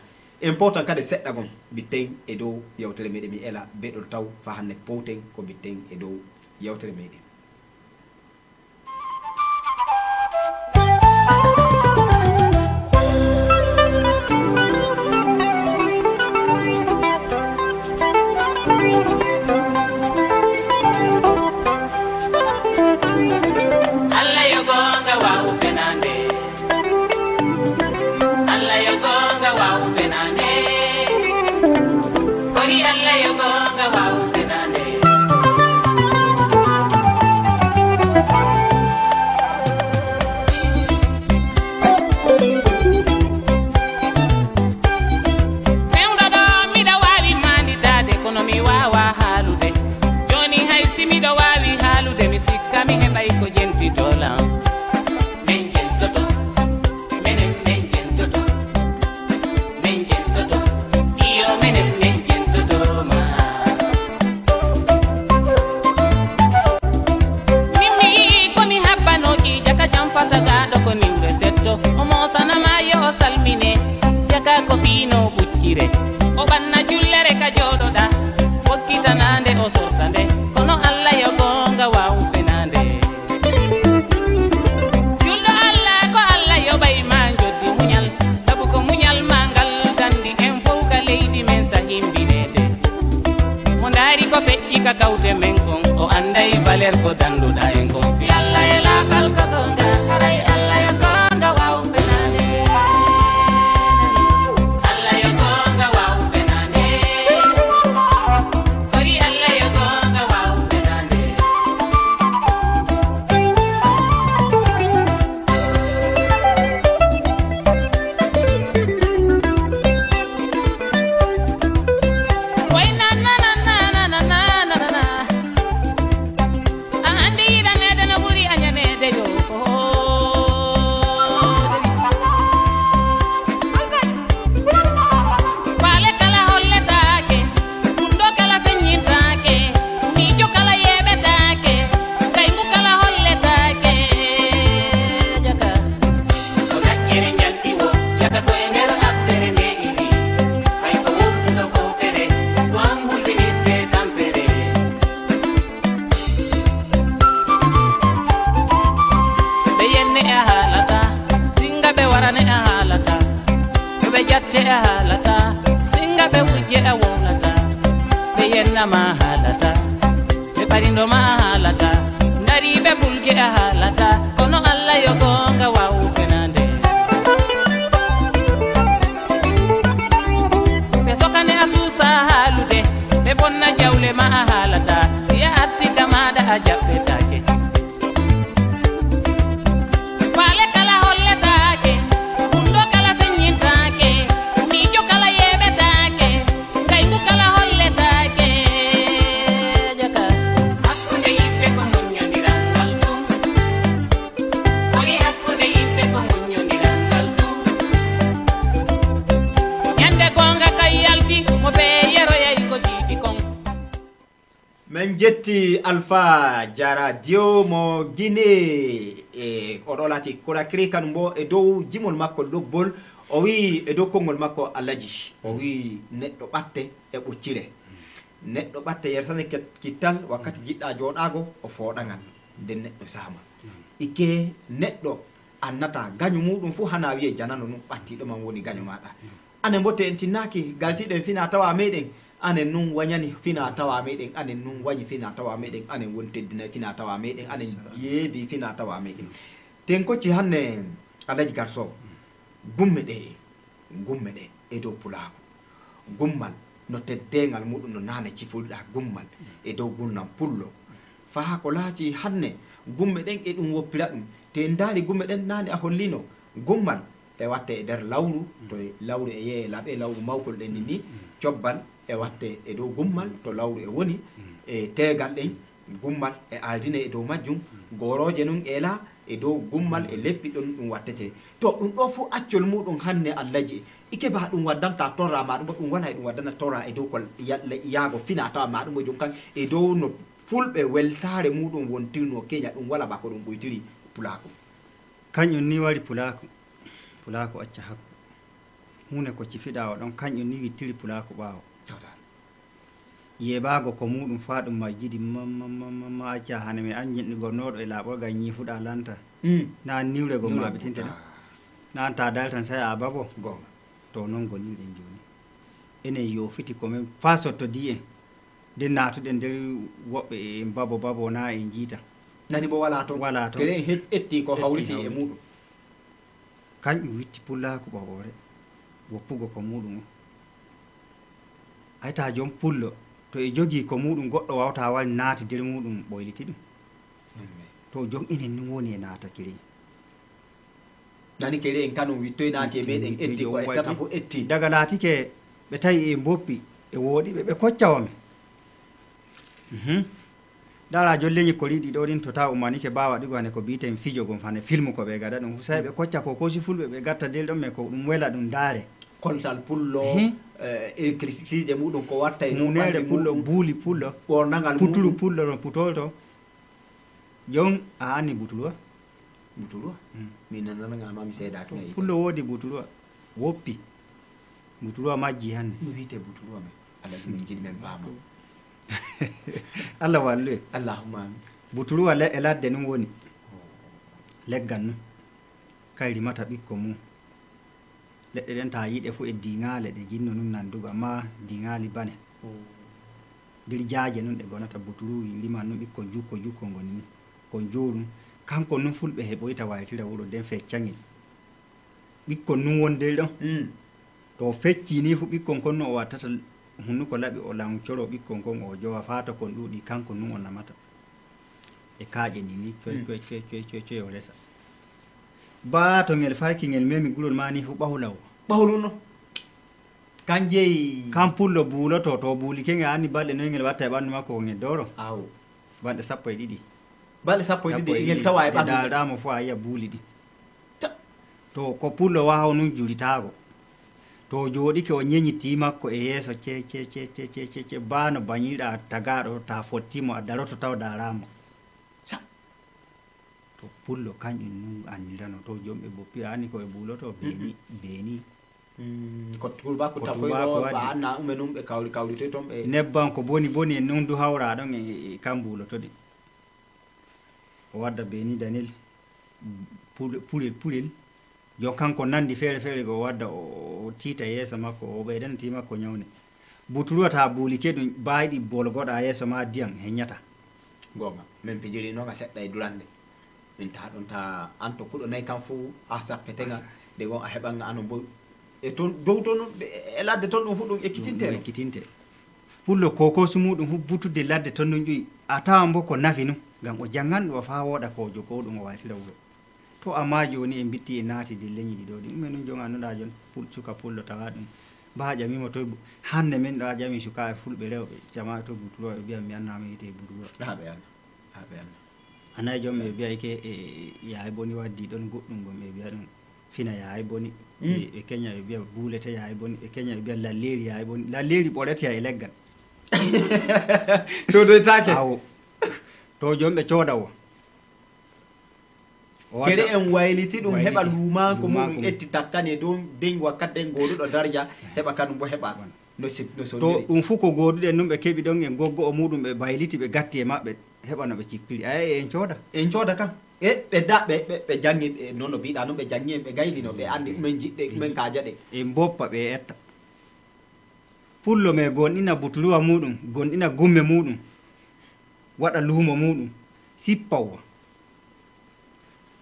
important kadi seɗɗa gon bitten e dow yewtere meɗen mi ela beɗol taw fa hande powten ko bitten e dow yewtere meɗen en jetti Alpha Jara Dio mo Guinée e oɗo lati Conakry kanum bo e dow jimol makko lobbol o wi e dow konngol makko Alaji o wi neɗɗo ɓatte e ɓoccire neɗɗo ɓatte yersane kittal wakkati jiɗɗa joɗago o fooɗagal nden neɗɗo sama ikke neɗɗo annata gaño muɗum fuu hana wiye janano num ɓattiɗo man woni gaño maɗa anen botte en tinnaki galtiɗen fina tawa meɗen anen nun wañani fina tawa meɗen anen nun wañi fina tawa meɗen anen woni teddinayi fina tawa meɗen anen yeebi fina tawa meɗen ten kocci hanne Alaji Garson gumme ɗe e dow pulaku gummal no teddegal muɗum no nane cifulɗa gummal e dow gurnam pullo fa ko laati hanne gumme ɗen e ɗum woppira ɗum te ndaari gumme ɗen nane a hollino gummal e watte e nder lawru to lawru e yeeye laaɓe lawru mawkol ɗen ni cobbal e watte e dow gummal to lawru e woni e tegal ɗen gummal e aldine e dow majjum goroje nun eela e dow gummal e leppi ɗon ɗum wattete to ɗum ɗo fo accol muɗum hanne Allaji ike ba ɗum waddanta torra maɗum bo ɗum wala e ɗum waddana torra e dow kol yaago fina tawa maɗum bo jom kan e dow no fulɓe weltare muɗum wontirno keña ɗum wala ba ko ɗum ɓoytiri pulaku kañum ni wari pulaku acca hakku hunde ko cifiɗa o ɗon kañum ni wittiri pulaku ɓaawo yeɓago ko muɗum fa ɗum majjidi ma acca hane mi anjinɗi gonnoɗo e laaɓolgal ñifuɗa lanta na niwre go maɓe tinteɗa nan ta dal tan say a babo to noon gonirɗen joni enen yofiti komin fa sottodi en nden natuɗen nder woɓɓe en babo na en jiita nani bo wala toon kelen etti ko hawriti e muɗum kañƴum witti pullaku ɓaɓore woppugo ko muɗum o ayta joom pullo to e jogii ko muɗum goɗɗo wawta wari naati nder muɗum ɓoyliti ɗum to joom enen ni woni e naata kiri nani kiri en kanum wittoye naati e meɗen etti ko ettata fof etti daga laatike ɓe tawi e mboppi e wooɗiɓe ɓe koccawame dara jolleñi ko riɗi ɗo ɗin to taw umanike mbawa ɗigo hane ko mbiten fijogon fane film ko ɓe gaɗa ɗum husayi ɓe kocca ko kosi fulɓe ɓe gatta del ɗon mais ko ɗum wela ɗum daare koltal pullo électricité muɗum ko watta e munere pullo buuli pullo ɓornagal puturu pullo no putolto jon a anni butuluwa min nananagama mi seedaki pullo woodi butuluwa woppi butuluwa majji hanne no wiyete butuluwa men Alaji min jiɗi men paama Allah wallu allahumma amin butuluwa e ladde num woni leggal num kay rimata ɓikko mum leɗɗe ɗen ta yiɗe fo e diŋale ɗe jinno num nandugo amma diŋali bane nder jaaje nun ɗe gonata butuluji rima num ɓikko jukko ngoni ni kon jorum kanko num fulɓe heɓoyta waytira wuro nden feccangel ɓikkon num wondel ɗon to fecci ni fu ɓikkon kon no o wattata hunnuko laɓi o lancoro ɓikkon kon o jowa fata kon ɗuuɗi kanko nun o namata e kaaƴe ndi ni coy o resa ba to ngel farki ngel memi gulol ma ni fu ɓahulu no kan jeeyi kan pullo buuloto to buulike ngel anni balɗe noy ngel watta e ɓanndu makko ko ngel doro aw balɗe 12 balɗe 12 ngel tawa e ɓanndu daɗamo fo a yiya buuli ɗi to ko pullo wahaw nun juritago to jooɗike o ñeñitti makko e yeeso ce bano bañiɗa tagaɗo ta fottimo a daroto taw daramo to pullo kañƴum nun anndirano to jomɓe boppi anni koɓe buuloto beeni ko tubako tafoyɗo ba anna ume num ɓe kawritoy toon ɓe nebban ko boni e nun du hawra ɗon e kam buulotoɗe o wadda beeni danel pulel jon kanko nandi feere go wadda o tiita yeeso makko o ɓeydanati makko ñawne butuluwa ta buulike ɗum bayɗi bolgoɗa yeeso ma diyam heññata gonga min pijiri noga seɗɗa e durande min taha ɗon ta an to kuɗo nayyi kam fo a sappetenga nde gon a heɓanga ano bo e toon dow toon e ladde toon ɗum fu ɗum ekkitinte pullo kokosu muɗum fu butude ladde toon ɗum ƴuwi a tawan bo ko nafi num ngam o janganɗo fa woɗa ko jogo ɗum o waytira wuro to amma joni en bitti e naati de leñi ɗi ɗo ɗi ɗumen ɗum jon annuɗa jon cuka pullo tawa ɗum mba ƴamimo to hande min ɗo a ƴami sukaɓe fulɓe rewɓe jama to butulo ɓe mbiya mi annama yite butulo haɓe anna anayi jom ɓe mbiya ike yahay boni waddi ɗon goɗɗum gon ɓe mbiya ɗum fina yahay boni ɓe keña ɓe mbiya buulete yahay boni ɓe keña ɓe mbiya lalleri yahay boni lalleri ɓorete e leggal sodoytake awo to jomɓe coodawo kede en wayliti ɗum heɓa wayliti. luumako muɗum Luumako. etti takkani e dow den wakkati en goɗuɗo darja heɓa kanum bo heɓa no to sondiri ɗum fuu ko gooduɗen ɗum ɓe keɓi ɗon e goggo o muɗum ɓe bayliti ɓe gatti e maɓɓe heɓa no ɓe cippiri ayi en cooda en cooda kam e ɓe jangi noon no mbiɗa noon ɓe jangi en ɓe gaylino ɓe andi ɗumen jiɗɗe ɗumen kaja ɗe en boppa ɓe etta pullo me gonɗina butuluwa muɗum gonɗina gumme muɗum waɗa luumo muɗum sippawa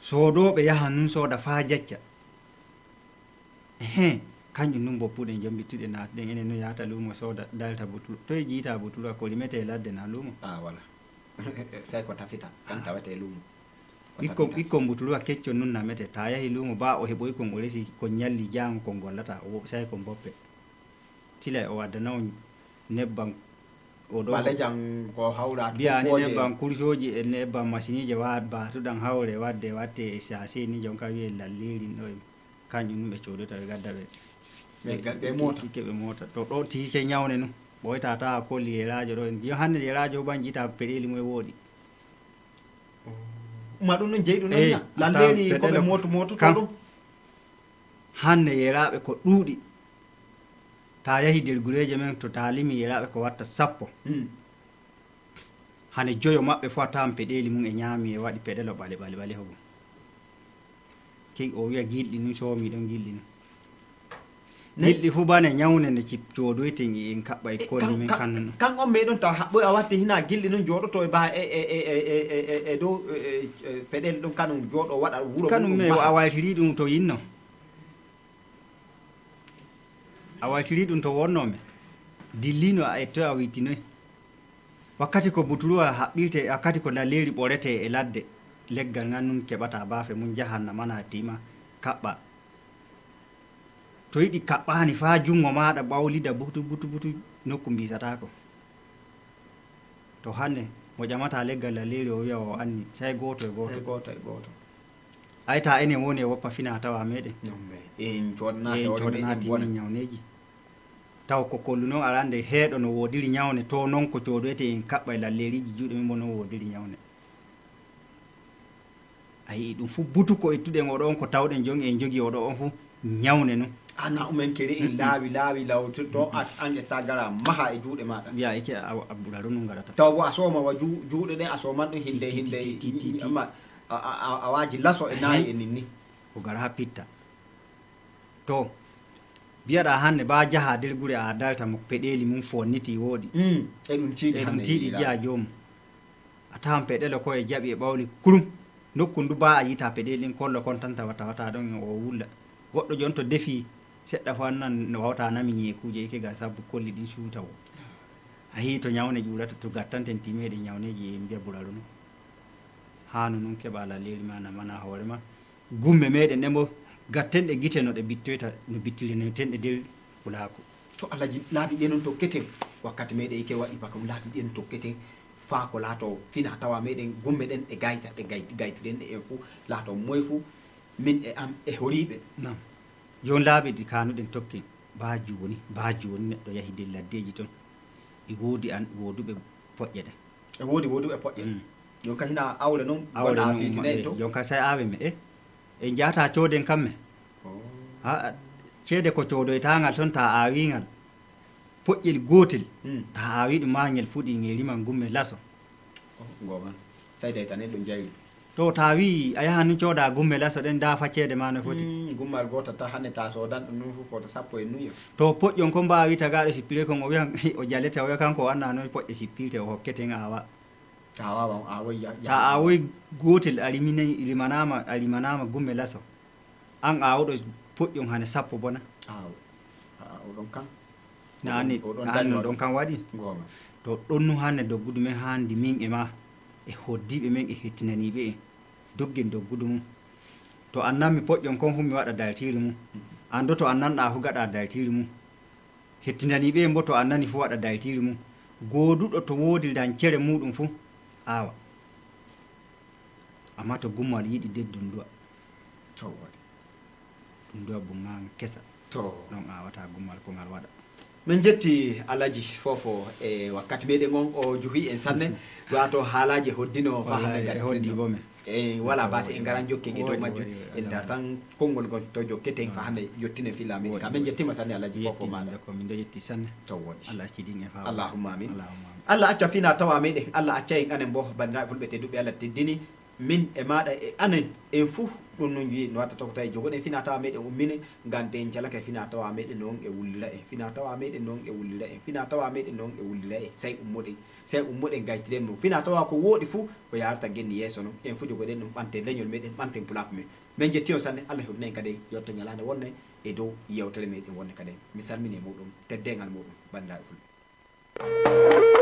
soodoɓe yaha nun sooda faa jacca kanƴum nun boppuɗen jombittuɗe natɗen enen no yahata luumo sooda dalta butulu toye jiita butuluwa ko limete ladde na luumo voilà say ko tafita tan tawete luumo ɓikkon butuluwa keccon nun namete ta yahi luumo ba o heɓoy kon o resi kon ñalli jango kon gollata say kon boppe tila o waddanawo nebbam oɗo balejan ko hawra mbiyani nebbam kursoji e nebbam machine je batuɗan hawre wadde watte e sachet ni jonka wiye lallirin ɗo kanƴum ɗum ɓe coodota ɓe gadda ɓe mota keɓe mota to ɗo tiise ñawne nu ɓoyta ta kolli yerajo ɗo yo hande yerajo ban jita peɗeli mum e wooɗi ma ɗum ɗon jeyi ɗum ɗon lalleri koɓe moto to ɗum hande yeraɓe ko ɗuuɗi ta yahi nder gureje men to ta limi yeraɓe ko watta 10 hane joyo maɓɓe fo a tawan peɗeli mum e ñaami e waɗi peɗelo ɓale hogo key o wiya gilɗi nu soomi ɗon gilɗi nu gilɗi fuu bane ñawne nde coodoyten en kaɓɓa e kolli men kannun kan on meɗon taw haɓɓoy a watti hina gilɗi nun jooɗoto e ba e dow peɗel ɗum kanum jooɗo waɗa wuro kanum me a waytiri ɗum to yinno a waytiri ɗum to wonnome dillino a ettoy a wittinoy wakkati ko butuluwa haɓɓirte wakkati ko lalleri ɓorete e ladde leggal ngan nun keɓata baafe mum jahanna mana tima kaɓɓa to yiɗi kaɓɓani fa jungo maɗa ɓawlida butu nokku mbisatako to hande mo ƴamata leggal lalleri o wiya o anni say goto e goto ayta enen woni e woppa finatawa meɗen en codanatimi ñawneji taw ko kollu noon arande heeɗo no wodiri ñawne to noon ko codoyte en kaɓɓa e lalleriji juuɗe men bo noon wodiri ñawne ayi ɗum fuu butu ko ettuɗen oɗo on ko tawɗen jongi en jogui oɗo on fuu ñawne nu ana umen kedi en laawi lawtu to an ƴetta gara maha e juuɗe maɗa wiya eke a ɓuraro nu garata taw bo a somawa juuɗe ɗen a soman ɗum hinde a waji laso e naayi e ninni ko gara ha pitta to mbiyaɗa hande ba jaha nder gure a dalta mo peɗeli mum fonniti woɗi e ɗum tiiɗi jiya jomum a tawan peɗelo ko e jaɓi e ɓawli kurum nokku ndu ba a yita peɗeli ɗin kollo kon tan tawata ɗon o wulla goɗɗo jon to defi seɗɗa fo annan no wawta nami ñeekuje eke ga sabbu kolli ɗin suutawo a yii to ñawne ƴuurata to gattanten timeɗe ñawneji e mbiya ɓuraru no hanu nun keɓa lalleri ma namana hoore ma gumme meɗen ɗe mo gatten ɗe gite no ɗe bittoyta no bittirineten ɗe nder pulaako to alaji laaɓi ɗe noon tokketen wakkati meɗen eke waɗi baka laaɓi ɗen tokketen faa ko laato fina tawa meɗen gumme ɗen ɗe gayta ɗe gaytiɗen ɗe en fuu laato moye fuu min e am e horiɓe nam joni laaɓi ɗi kanuɗen tokki ba joni neɗɗo yahi nder laddeji toon e woodi an woduɓe poƴƴe ɗen e woodi woduɓe poƴƴe jon ka hina awle noon wona fitinayi to jon ka say awe me en jahata cooden kamme ha ceede ko coodoytagal toon ta awingal poƴƴel gotel ta awi ɗum ma ngel fuɗi ngel riman gumme laso goman say deytanen ɗum jayri to ta wi a yaha nu cooda gumme laso ɗen da faccede ma no foti gummal gotal ta hande ta sodan ɗum nun fof foto 10 to poƴƴon ko mbawi tagaɗo sippire kon o wiya o jallete o wiya kanko o anna noon poƴƴe sippirte o hokketen awa ta wawa awoy ta awoy gotel a rimanama gumme laso an awuɗo poƴƴon hane 10 bona oɗon kan nani ɗon kan waɗi to ɗon nu hande doggudu men handi min e ma e hoddiɓe men e hettinaniɓe en doggen doggudu mum to annanmi poƴƴon kon fu mi waɗa dartiri mum ando to annanɗa fu gaɗa dartiri mum hettinaniɓe en bo to annani fu waɗa dartiri mum goduɗo to woodi dancere muɗum fu awa amma to gummal yiɗi nder dunduwa dunduwa bunga kesa ɗon awata gummal ko ngal waɗa min jetti alaji fofo e wakkati meɗen on o juhi en sanne wato haalaji hoddino fa hande hoddi bomen e wala base en garan jokke e dow majju en dar tan konngol gon to jokketen fa hande yottine filla meɗen ka min jettima sanne alaji fofo maɗa ko min do yetti sanne to wodi Allah cidin e fa allahumma amin Allah acca fina tawa meɗen Allah acca en anen bo bandiraɓe fulɓe tedduɓe Allah teddini min e maɗa e anen en fuu ɗum no wi no watta tokota e jogoɗen fina tawa meɗen ummine gante en calaka fina tawa meɗen noon e wullira en fina tawa meɗen noon e wullira en fina tawa meɗen noon e wullira en sey ummoɗen gaytiren mo fina tawa ko woɗi fuu ko yarata genni yesso noon en fuu jogoɗen ɗum ɓanten leñol meɗen ɓanten pulaku men min jetti on sanne Allah heɓnayi kadi yetto ñalande wonne e dow yewtere meɗen wonne kadi mi salmini muɗum teddengal muɗum bandiraɓe fulɓe